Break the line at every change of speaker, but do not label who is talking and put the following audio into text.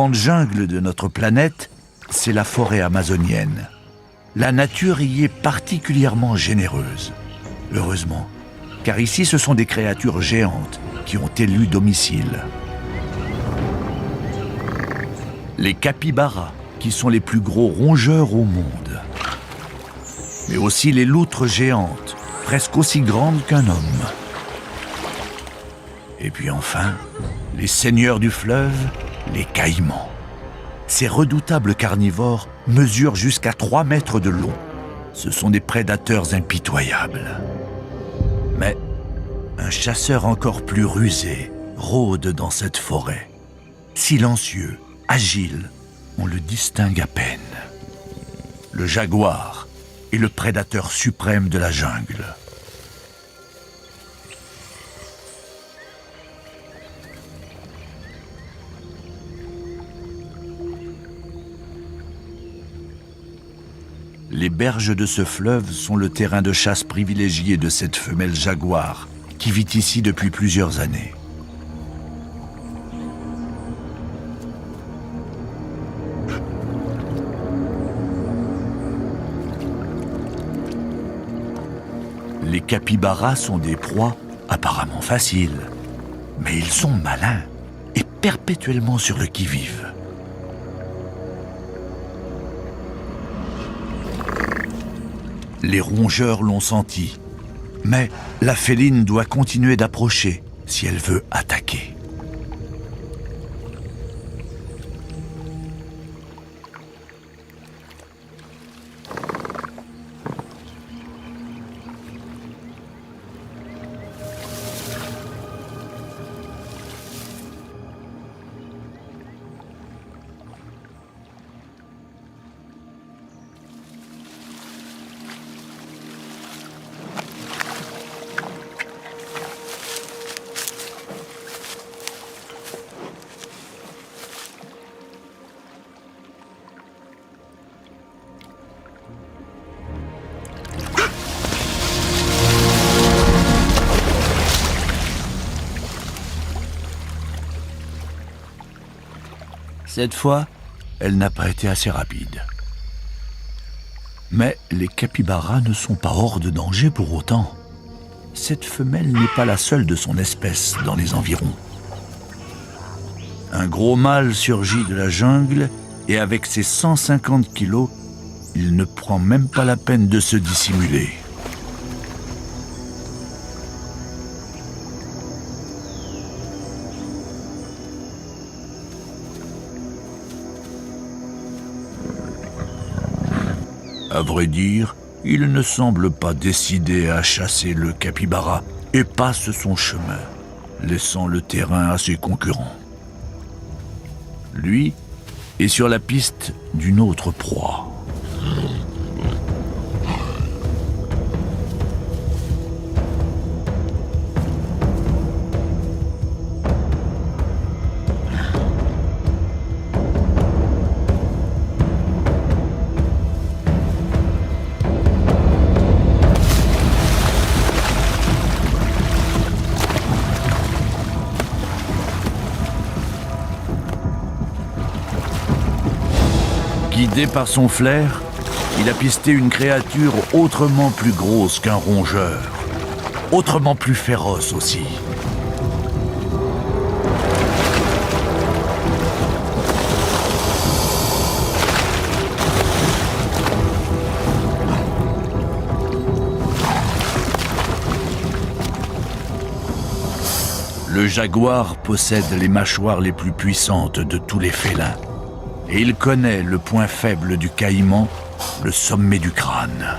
grande jungle de notre planète, c'est la forêt amazonienne. La nature y est particulièrement généreuse. Heureusement, car ici ce sont des créatures géantes qui ont élu domicile. Les capybaras, qui sont les plus gros rongeurs au monde. Mais aussi les loutres géantes, presque aussi grandes qu'un homme. Et puis enfin, les seigneurs du fleuve, les caïmans. Ces redoutables carnivores mesurent jusqu'à 3 mètres de long. Ce sont des prédateurs impitoyables. Mais un chasseur encore plus rusé rôde dans cette forêt. Silencieux, agile, on le distingue à peine. Le jaguar est le prédateur suprême de la jungle. Les berges de ce fleuve sont le terrain de chasse privilégié de cette femelle jaguar qui vit ici depuis plusieurs années. Les capybaras sont des proies apparemment faciles, mais ils sont malins et perpétuellement sur le qui-vive. Les rongeurs l'ont senti, mais la féline doit continuer d'approcher si elle veut attaquer. Cette fois, elle n'a pas été assez rapide. Mais les capybaras ne sont pas hors de danger pour autant. Cette femelle n'est pas la seule de son espèce dans les environs. Un gros mâle surgit de la jungle et avec ses 150 kilos, il ne prend même pas la peine de se dissimuler. À vrai dire, il ne semble pas décidé à chasser le capybara et passe son chemin, laissant le terrain à ses concurrents. Lui est sur la piste d'une autre proie. Guidé par son flair, il a pisté une créature autrement plus grosse qu'un rongeur, autrement plus féroce aussi. Le jaguar possède les mâchoires les plus puissantes de tous les félins. Et il connaît le point faible du caïman, le sommet du crâne.